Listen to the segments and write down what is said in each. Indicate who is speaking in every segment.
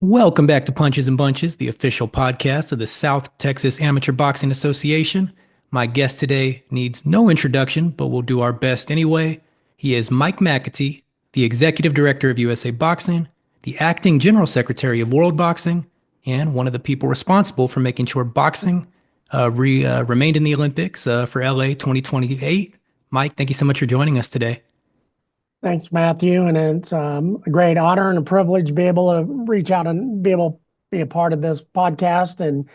Speaker 1: Welcome back to Punches and Bunches, the official podcast of the South Texas Amateur Boxing Association. My guest today needs no introduction, but we'll do our best anyway. He is Mike McAtee, the Executive Director of USA Boxing, the Acting General Secretary of World Boxing, and one of the people responsible for making sure boxing remained in the Olympics for LA 2028. Mike, thank you so much for joining us today.
Speaker 2: Thanks, Matthew. And it's a great honor and a privilege to be able to reach out and be able to be a part of this podcast. And,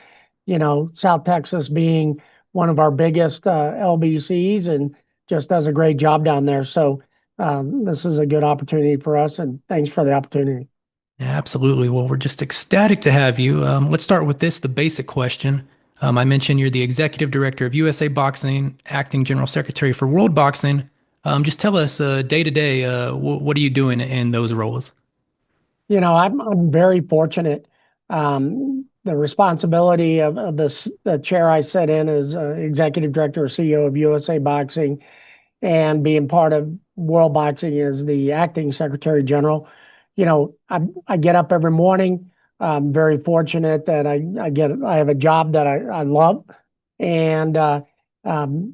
Speaker 2: South Texas being one of our biggest LBCs and just does a great job down there. So this is a good opportunity for us. And thanks for the opportunity.
Speaker 1: Yeah, absolutely. Well, we're just ecstatic to have you. Let's start with this, the basic question. I mentioned you're the executive director of USA Boxing, acting general secretary for World Boxing. Just tell us day to day, what are you doing in those roles?
Speaker 2: I'm very fortunate. The responsibility of the chair I sit in as executive director or CEO of USA Boxing, and being part of World Boxing as the acting secretary general. I get up every morning. I'm very fortunate that I have a job that I love, and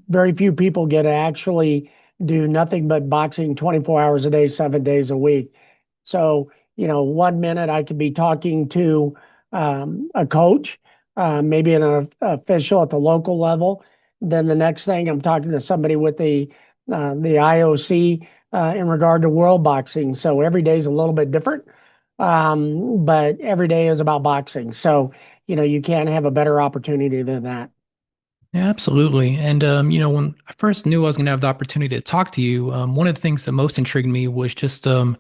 Speaker 2: very few people get to actually do nothing but boxing 24 hours a day, 7 days a week. So, one minute I could be talking to a coach, maybe an official at the local level. Then the next thing I'm talking to somebody with the IOC in regard to world boxing. So every day is a little bit different, but every day is about boxing. So, you can't have a better opportunity than that.
Speaker 1: Yeah, absolutely. And, when I first knew I was going to have the opportunity to talk to you, one of the things that most intrigued me was just the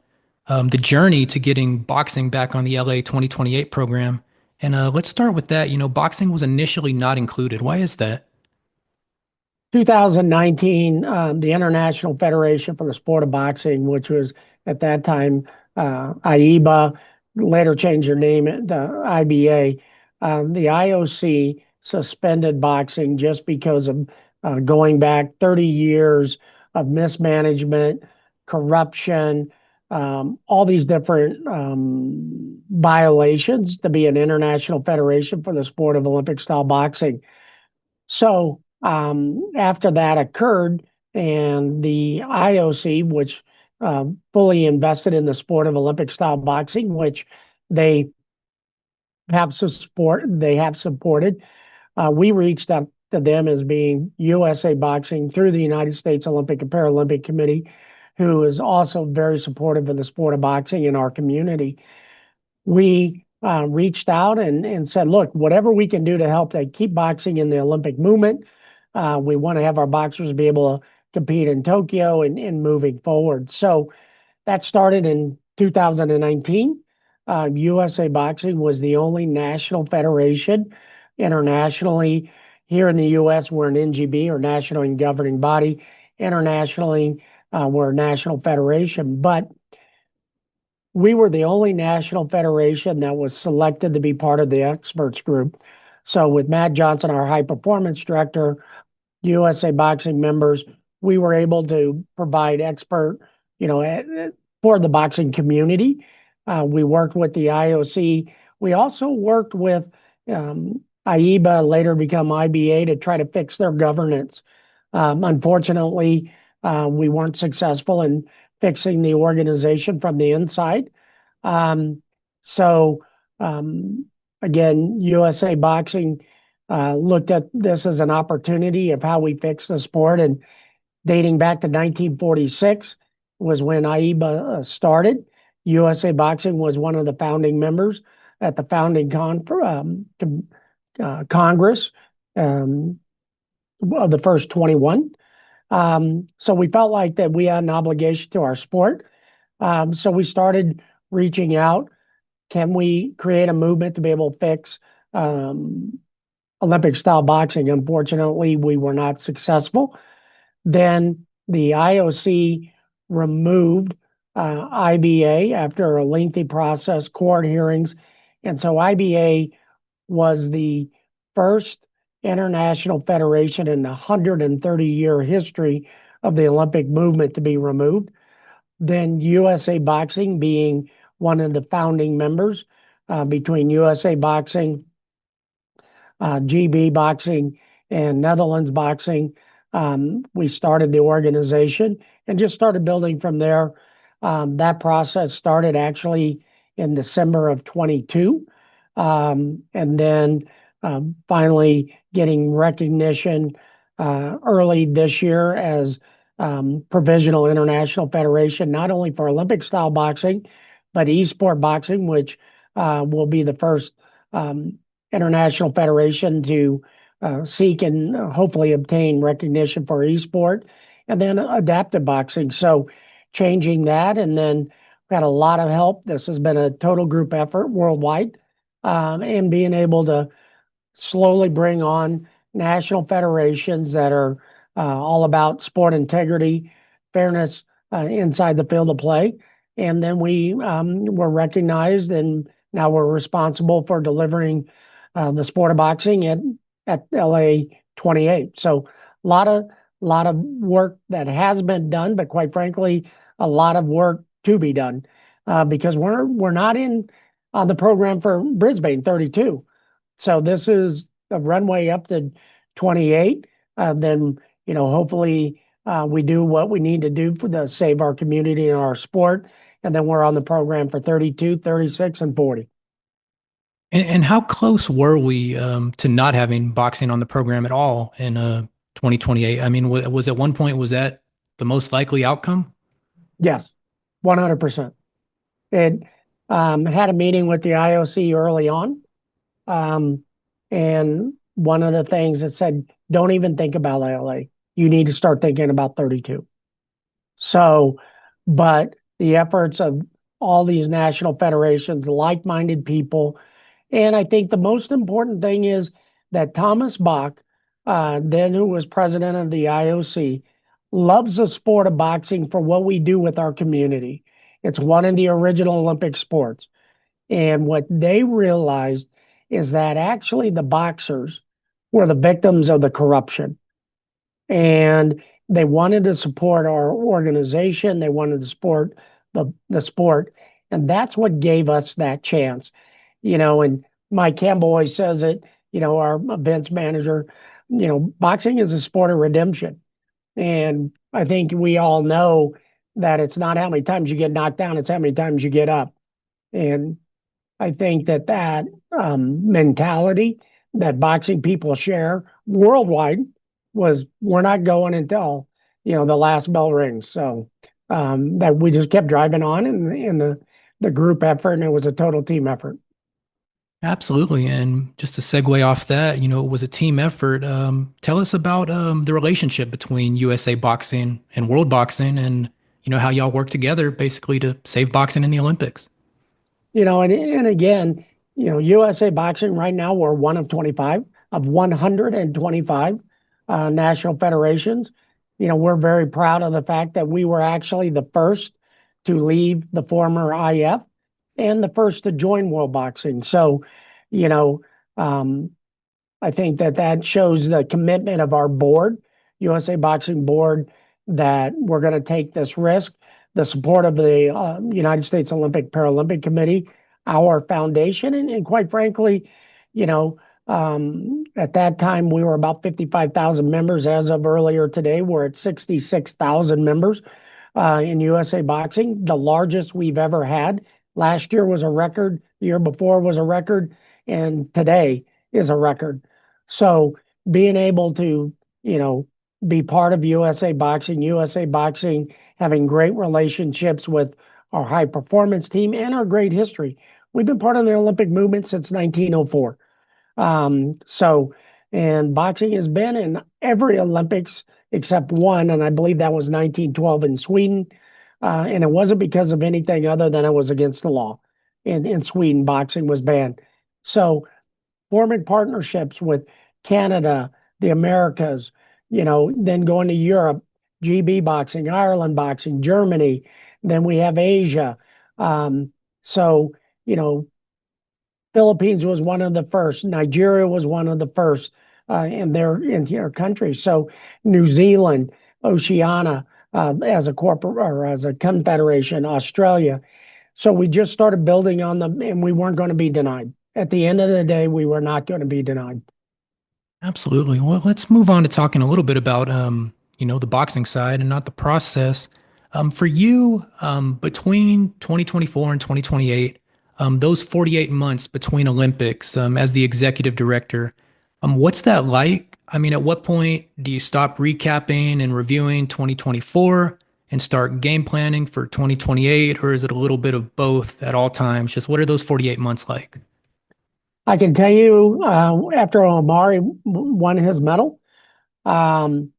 Speaker 1: journey to getting boxing back on the LA 2028 program. And let's start with that. Boxing was initially not included. Why is that?
Speaker 2: 2019, the International Federation for the Sport of Boxing, which was at that time AIBA, later changed their name to IBA. The IOC suspended boxing just because of going back 30 years of mismanagement, corruption, all these different violations to be an international federation for the sport of Olympic style boxing. So after that occurred, and the IOC, which fully invested in the sport of Olympic style boxing, which they they have supported. We reached out to them as being USA Boxing through the United States Olympic and Paralympic Committee, who is also very supportive of the sport of boxing in our community. We reached out and said, look, whatever we can do to help they keep boxing in the Olympic movement. We want to have our boxers be able to compete in Tokyo and moving forward. So that started in 2019. USA Boxing was the only national federation internationally. Here in the US, we're an NGB, or National Governing Body. Internationally, we're a national federation. But we were the only national federation that was selected to be part of the experts group. So with Matt Johnson, our high performance director, USA Boxing members, we were able to provide expert, for the boxing community. We worked with the IOC. We also worked with AIBA, later become IBA, to try to fix their governance. Unfortunately, we weren't successful in fixing the organization from the inside. So again, USA Boxing looked at this as an opportunity of how we fix the sport. And dating back to 1946 was when AIBA started. USA Boxing was one of the founding members at the founding Congress of the first 21. So we felt like that we had an obligation to our sport. So we started reaching out. Can we create a movement to be able to fix Olympic style boxing? Unfortunately, we were not successful. Then the IOC removed IBA after a lengthy process, court hearings. And so IBA was the first international federation in the 130-year history of the Olympic movement to be removed. Then USA Boxing, being one of the founding members, between USA Boxing, GB Boxing, and Netherlands Boxing. We started the organization and just started building from there. That process started actually in December of 22. And then finally getting recognition early this year as Provisional International Federation, not only for Olympic style boxing, but esport boxing, which will be the first international federation to seek and hopefully obtain recognition for esport, and then adaptive boxing. So changing that, and then got a lot of help. This has been a total group effort worldwide, and being able to slowly bring on national federations that are all about sport integrity, fairness inside the field of play. And then we were recognized, and now we're responsible for delivering the sport of boxing at LA 28. So a lot of work that has been done, but quite frankly, a lot of work to be done because we're not in on the program for Brisbane 32. So this is a runway up to 28. Then, hopefully we do what we need to do for the save our community and our sport. And then we're on the program for 32, 36, and 40.
Speaker 1: And how close were we to not having boxing on the program at all in 2028? I mean, was at one point, was that the most likely outcome?
Speaker 2: Yes, 100%. It had a meeting with the IOC early on. Um, and one of the things that said, don't even think about LA. You need to start thinking about 32. So, but the efforts of all these national federations, like-minded people, and I think the most important thing is that Thomas Bach, then who was president of the IOC, loves the sport of boxing for what we do with our community. It's one of the original Olympic sports. And what they realized is that actually the boxers were the victims of the corruption. And they wanted to support our organization. They wanted to support the sport. And that's what gave us that chance. And Mike Campbell always says it, our events manager, boxing is a sport of redemption. And I think we all know that it's not how many times you get knocked down, it's how many times you get up. And I think that mentality that boxing people share worldwide was we're not going until the last bell rings. So that we just kept driving on in the group effort, and it was a total team effort.
Speaker 1: Absolutely. And just to segue off that, it was a team effort. Tell us about the relationship between USA Boxing and World Boxing and, how y'all work together basically to save boxing in the Olympics.
Speaker 2: And again, USA Boxing right now, we're one of 25 of 125 national federations. We're very proud of the fact that we were actually the first to leave the former IF and the first to join World Boxing. So, you know, um, I think that shows the commitment of our board, USA Boxing Board, that we're going to take this risk. The support of the United States Olympic Paralympic Committee, our foundation, and quite frankly, you know, at that time we were about 55,000 members. As of earlier today, we're at 66,000 members in USA Boxing, the largest we've ever had. Last year was a record. The year before was a record, and today is a record. So being able to, be part of USA Boxing having great relationships with our high performance team and our great history. We've been part of the Olympic movement since 1904. So, and boxing has been in every Olympics except one, and I believe that was 1912 in Sweden. And it wasn't because of anything other than it was against the law. In Sweden, boxing was banned. So forming partnerships with Canada, the Americas, then going to Europe, GB boxing, Ireland boxing, Germany. Then we have Asia. So, Philippines was one of the first. Nigeria was one of the first in their countries. So New Zealand, Oceania as a corporate or as a confederation, Australia. So we just started building on them, and we weren't going to be denied. At the end of the day, we were not going to be denied.
Speaker 1: Absolutely. Well, let's move on to talking a little bit about, the boxing side and not the process. For you, between 2024 and 2028, those 48 months between Olympics, as the executive director, what's that like? I mean, at what point do you stop recapping and reviewing 2024 and start game planning for 2028, or is it a little bit of both at all times? Just what are those 48 months like?
Speaker 2: I can tell you, after Omari won his medal, um,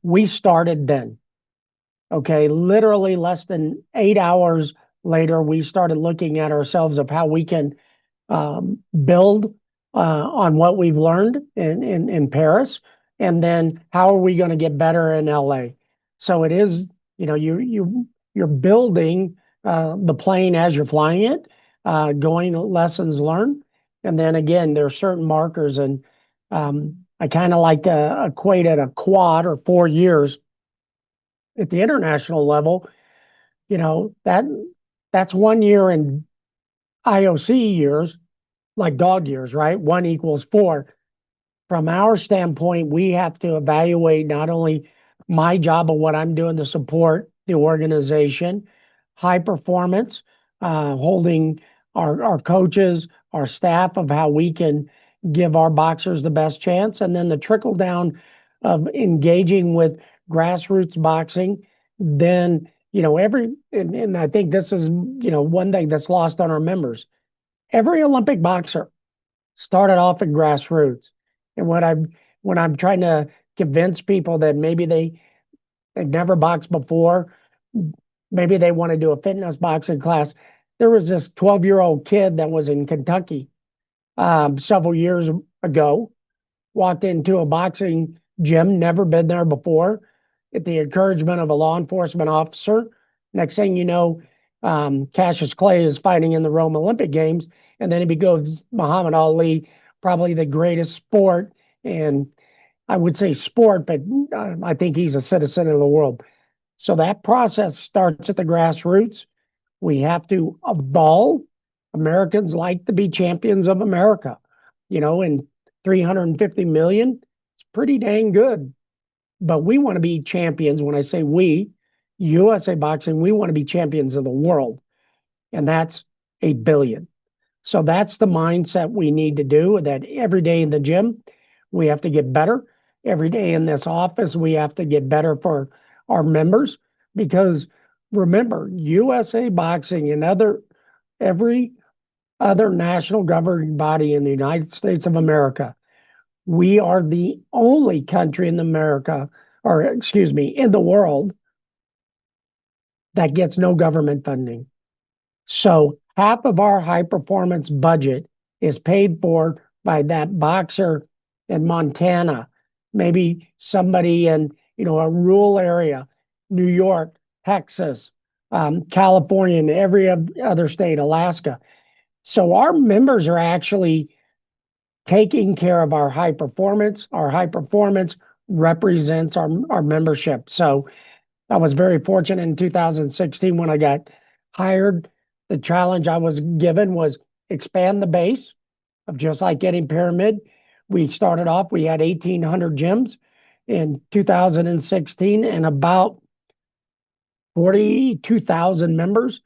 Speaker 2: we started then. Okay, literally less than 8 hours later, we started looking at ourselves of how we can build on what we've learned in Paris, and then how are we going to get better in LA. So it is, you're building the plane as you're flying it, going lessons learned, and then again there are certain markers, and I kind of like to equate it a quad or 4 years at the international level. That's 1 year in IOC years, like dog years, right? One equals four. From our standpoint, we have to evaluate not only my job of what I'm doing to support the organization, high performance, holding our coaches, our staff of how we can give our boxers the best chance, and then the trickle down of engaging with grassroots boxing. Then, and I think this is, one thing that's lost on our members. Every Olympic boxer started off in grassroots. And when I'm trying to convince people that maybe they've never boxed before, maybe they want to do a fitness boxing class. There was this 12-year-old kid that was in Kentucky several years ago, walked into a boxing gym, never been there before, at the encouragement of a law enforcement officer. Next thing you know, Cassius Clay is fighting in the Rome Olympic Games, and then he becomes Muhammad Ali, probably the greatest sport, and I would say sport, but I think he's a citizen of the world. So that process starts at the grassroots. We have to evolve. Americans like to be champions of America, and 350 million, it's pretty dang good. But we want to be champions. When I say we, USA Boxing, we want to be champions of the world, and that's 8 billion. So that's the mindset we need to do, that every day in the gym, we have to get better. Every day in this office, we have to get better for our members, because remember, USA Boxing and every other national governing body in the United States of America, we are the only country in America, or excuse me, in the world, that gets no government funding. So half of our high performance budget is paid for by that boxer in Montana, maybe somebody in, a rural area, New York, Texas, California, and every other state, Alaska. So our members are actually taking care of our high performance. Our high performance represents our membership. So I was very fortunate in 2016 when I got hired. The challenge I was given was expand the base of, just like getting Pyramid. We started off, we had 1,800 gyms in 2016 and about 42,000 members.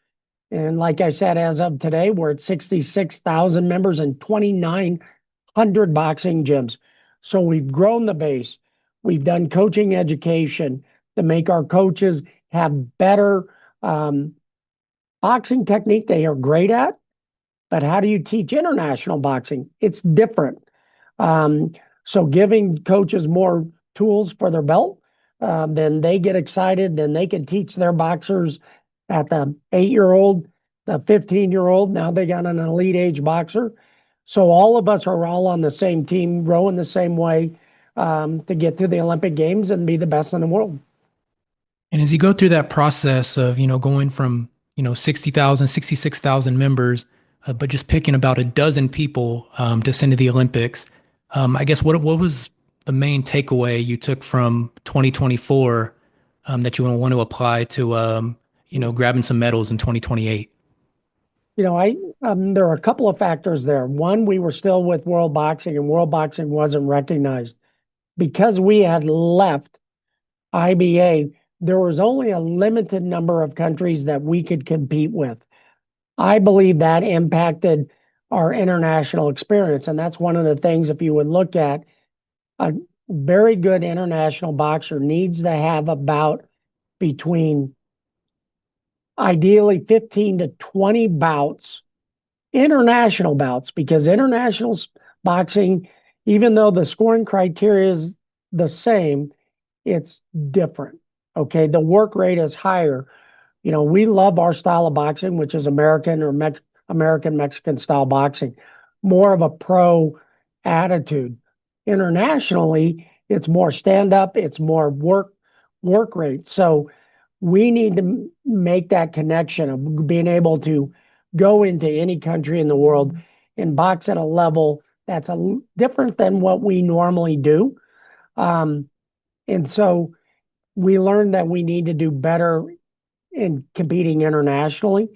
Speaker 2: And like I said, as of today, we're at 66,000 members and 2,900 boxing gyms. So we've grown the base. We've done coaching education to make our coaches have better boxing technique they are great at. But how do you teach international boxing? It's different. Um, so giving coaches more tools for their belt, then they get excited. Then they can teach their boxers at the 8-year-old, the 15-year-old. Now they got an elite age boxer. So all of us are all on the same team, rowing the same way, to get to the Olympic Games and be the best in the world.
Speaker 1: And as you go through that process of, going from, 60,000, 66,000 members, but just picking about a dozen people to send to the Olympics, I guess what was the main takeaway you took from 2024 that you want to apply to, grabbing some medals in 2028?
Speaker 2: I there are a couple of factors there. One, we were still with world boxing, and world boxing wasn't recognized because we had left IBA. There was only a limited number of countries that we could compete with. I believe that impacted our international experience, and that's one of the things. If you would look at a very good international boxer needs to have about between ideally 15 to 20 bouts, international bouts, because international boxing, even though the scoring criteria is the same, it's different. Okay. The work rate is higher. We love our style of boxing, which is American or American Mexican style boxing, more of a pro attitude. Internationally, it's more stand up, it's more work rate. So we need to make that connection of being able to go into any country in the world and box at a level that's different than what we normally do. Um, and so we learned that we need to do better in competing internationally.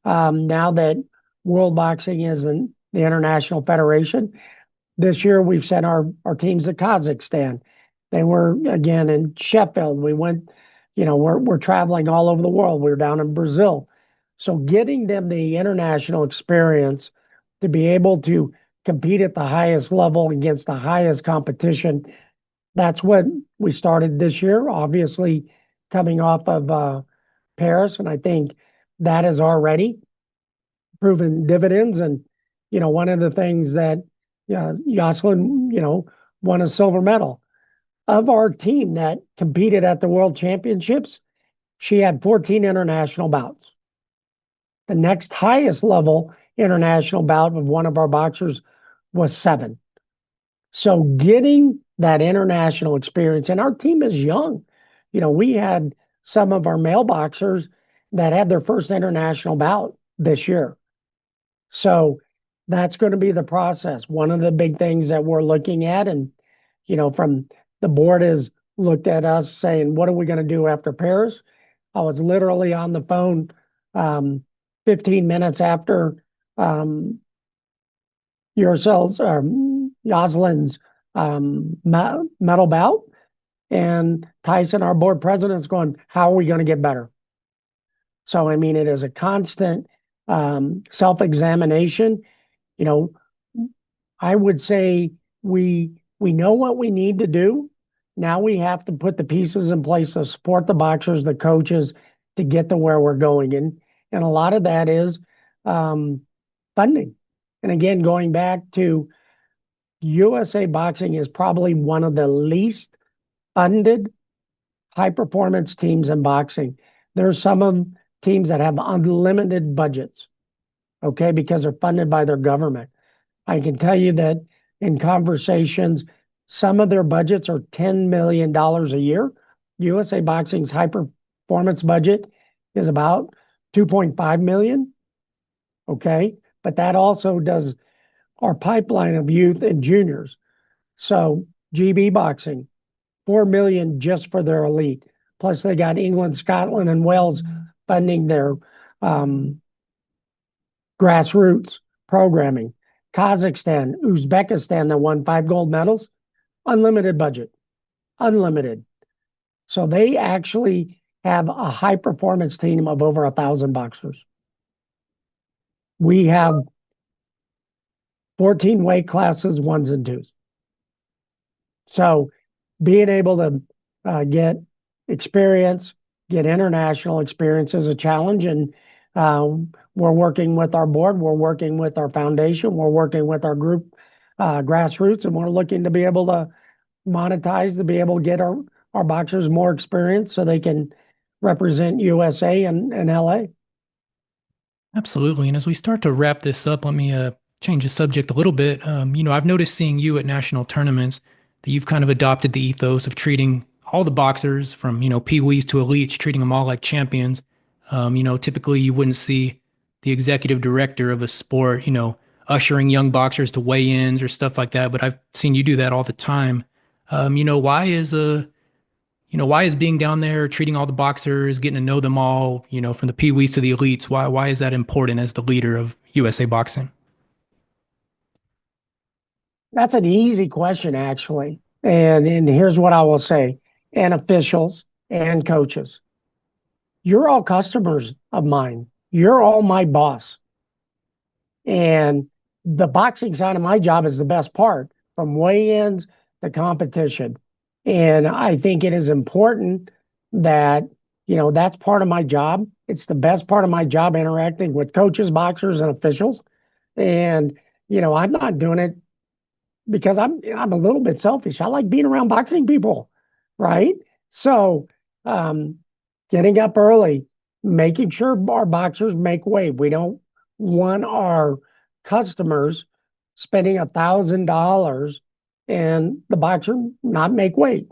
Speaker 2: Now that World Boxing is in the International Federation, this year we've sent our teams to Kazakhstan. They were again in Sheffield. We went, we're traveling all over the world. We were down in Brazil. So getting them the international experience to be able to compete at the highest level against the highest competition, that's what we started this year, obviously coming off of Paris. And I think that has already proven dividends. And, one of the things that Jocelyn, won a silver medal. Of our team that competed at the World Championships, she had 14 international bouts. The next highest level international bout of one of our boxers was 7. So getting that international experience, and our team is young. We had some of our male boxers that had their first international bout this year. So that's going to be the process. One of the big things that we're looking at, and from the board has looked at us saying, what are we going to do after Paris? I was literally on the phone 15 minutes after yourselves, Jocelyn's medal bout. And Tyson, our board president, is going, how are we going to get better? So, I mean, it is a constant self-examination. I would say we know what we need to do. Now we have to put the pieces in place to support the boxers, the coaches, to get to where we're going. And a lot of that is funding. And again, going back to USA Boxing is probably one of the least funded high performance teams in boxing. There's some of teams that have unlimited budgets, okay, because they're funded by their government. I can tell you that in conversations, some of their budgets are $10 million a year. USA Boxing's high performance budget is about 2.5 million. Okay. But that also does our pipeline of youth and juniors. So GB Boxing, 4 million just for their elite. Plus they got England, Scotland, and Wales funding their grassroots programming. Kazakhstan, Uzbekistan that won 5 gold medals, unlimited budget, unlimited. So they actually have a high performance team of over 1,000 boxers. We have 14 weight classes, 1s and 2s. So being able to get experience, get international experience is a challenge. And we're working with our board, we're working with our foundation, we're working with our group grassroots, and we're looking to be able to monetize, to be able to get our boxers more experience so they can represent USA and LA.
Speaker 1: Absolutely. And as we start to wrap this up, let me change the subject a little bit. I've noticed seeing you at national tournaments that you've kind of adopted the ethos of treating all the boxers from, pee-wees to elites, treating them all like champions. Typically you wouldn't see the executive director of a sport, ushering young boxers to weigh-ins or stuff like that, but I've seen you do that all the time. Why is being down there, treating all the boxers, getting to know them all, from the pee-wees to the elites, why is that important as the leader of USA Boxing?
Speaker 2: That's an easy question, actually. And here's what I will say, and officials and coaches, you're all customers of mine. You're all my boss. And the boxing side of my job is the best part, from weigh-ins to competition. And I think it is important that, that's part of my job. It's the best part of my job, interacting with coaches, boxers, and officials. And, I'm not doing it because I'm a little bit selfish. I like being around boxing people, right? So, um, getting up early, making sure our boxers make weight. We don't want our customers spending $1,000 and the boxer not make weight.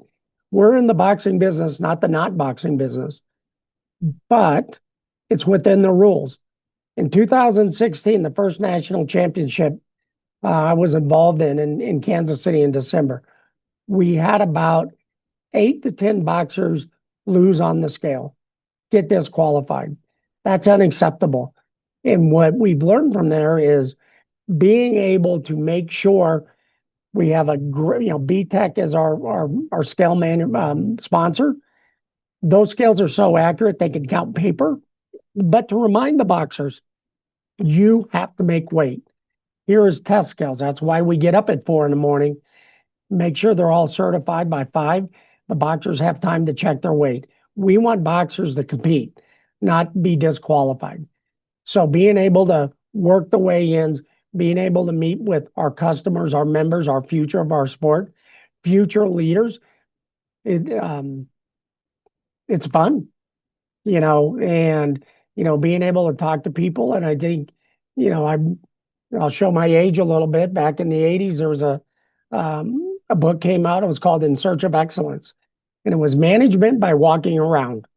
Speaker 2: We're in the boxing business, not the not boxing business, but it's within the rules. In 2016, the first national championship I was involved in Kansas City in December, we had about 8 to 10 boxers lose on the scale, get disqualified. That's unacceptable. And what we've learned from there is being able to make sure we have a great, BTEC is our scale sponsor. Those scales are so accurate they can count paper. But to remind the boxers, you have to make weight. Here is test scales. That's why we get up at 4 in the morning. Make sure they're all certified by 5. The boxers have time to check their weight. We want boxers to compete, not be disqualified. So being able to work the weigh-ins, being able to meet with our customers, our members, our future of our sport, future leaders, it's fun, and being able to talk to people. And I think, I'll show my age a little bit. Back in the 80s, there was a book came out. It was called In Search of Excellence, and it was management by walking around.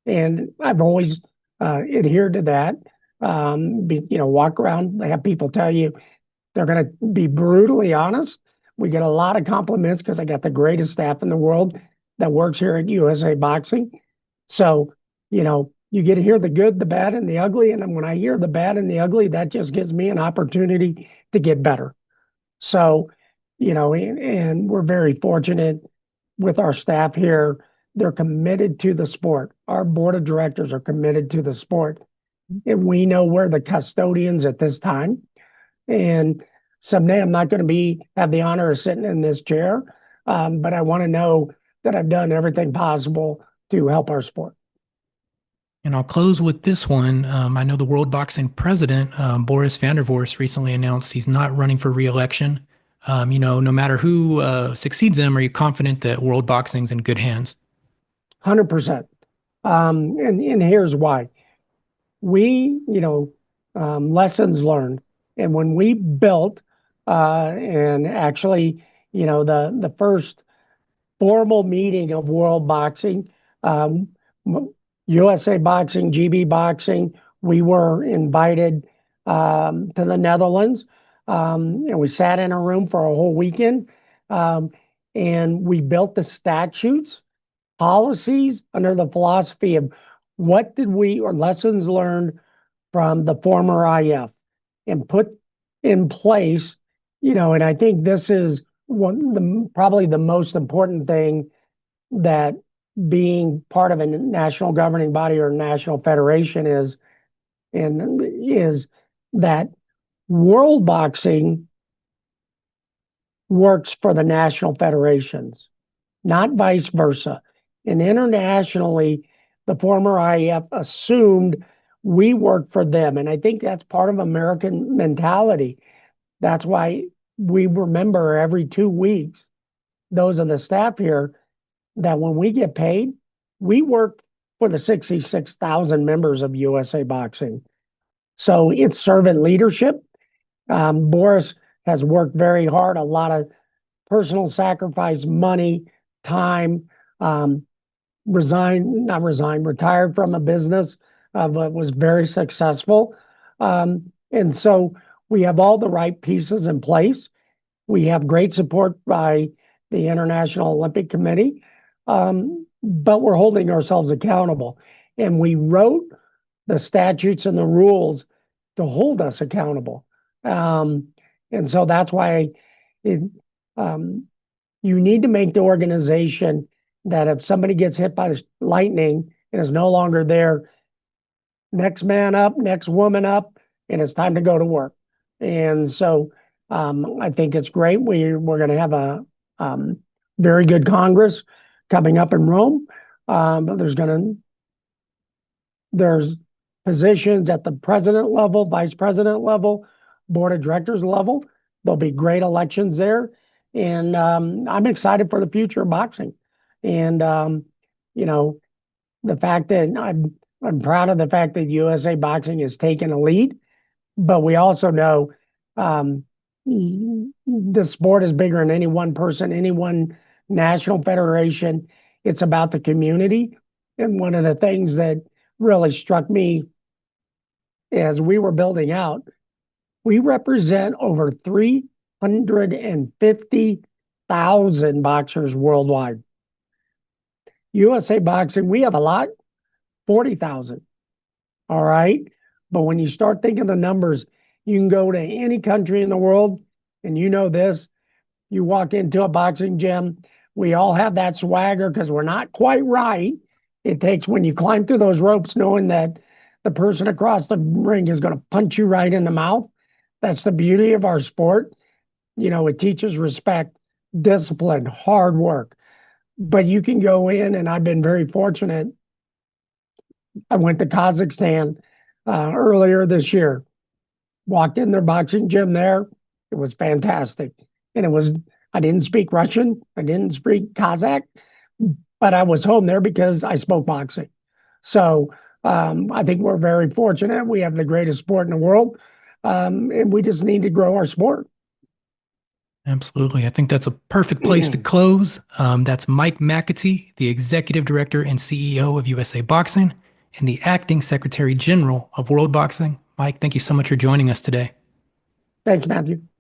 Speaker 2: And I've always adhered to that. Walk around, have people tell you they're going to be brutally honest. We get a lot of compliments because I got the greatest staff in the world that works here at USA Boxing. So, you get to hear the good, the bad, and the ugly. And when I hear the bad and the ugly, that just gives me an opportunity to get better. So, and we're very fortunate with our staff here. They're committed to the sport. Our board of directors are committed to the sport. And we know we're the custodians at this time. And someday I'm not going to have the honor of sitting in this chair, but I want to know that I've done everything possible to help our sport.
Speaker 1: And I'll close with this one. I know the World Boxing president, Boris van der Vorst, recently announced he's not running for re-election. No matter who succeeds him, are you confident that World Boxing's in good hands?
Speaker 2: 100%. And here's why. We, lessons learned. And when we built, and actually, the first formal meeting of World Boxing, USA Boxing, GB Boxing, we were invited to the Netherlands, and we sat in a room for a whole weekend, and we built the statutes, policies under the philosophy of what did we, or lessons learned from the former IF, and put in place, and I think this is probably the most important thing, that being part of a national governing body or national federation is that World Boxing works for the national federations, not vice versa. And internationally, the former IF assumed we work for them. And I think that's part of American mentality. That's why we remember every 2 weeks, those of the staff here, that when we get paid, we work for the 66,000 members of USA Boxing. So it's servant leadership. Boris has worked very hard, a lot of personal sacrifice, money, time, retired from a business, but was very successful. And so we have all the right pieces in place. We have great support by the International Olympic Committee, but we're holding ourselves accountable. And we wrote the statutes and the rules to hold us accountable. Um, and so that's why it, um, you need to make the organization that if somebody gets hit by the lightning and is no longer there, next man up, next woman up, and it's time to go to work. And so I think it's great. We're going to have a very good Congress coming up in Rome. There's positions at the president level, vice president level, board of directors level. There'll be great elections there, and I'm excited for the future of boxing. And you know, the fact that I'm proud of the fact that USA Boxing has taken a lead, but we also know um, the sport is bigger than any one person, any one national federation. It's about the community. And one of the things that really struck me as we were building out, we represent over 350,000 boxers worldwide. USA Boxing, we have a lot, 40,000. All right. But when you start thinking the numbers, you can go to any country in the world, and you know this. You walk into a boxing gym, we all have that swagger because we're not quite right. It takes when you climb through those ropes, knowing that the person across the ring is going to punch you right in the mouth. That's the beauty of our sport. It teaches respect, discipline, hard work. But you can go in, and I've been very fortunate. I went to Kazakhstan earlier this year, walked in their boxing gym there. It was fantastic. And I didn't speak Russian, I didn't speak Kazakh, but I was home there because I spoke boxing. So I think we're very fortunate. We have the greatest sport in the world, and we just need to grow our sport.
Speaker 1: Absolutely. I think that's a perfect place to close. That's Mike McAtee, the Executive Director and CEO of USA Boxing and the Acting Secretary General of World Boxing. Mike, thank you so much for joining us today.
Speaker 2: Thanks, Matthew.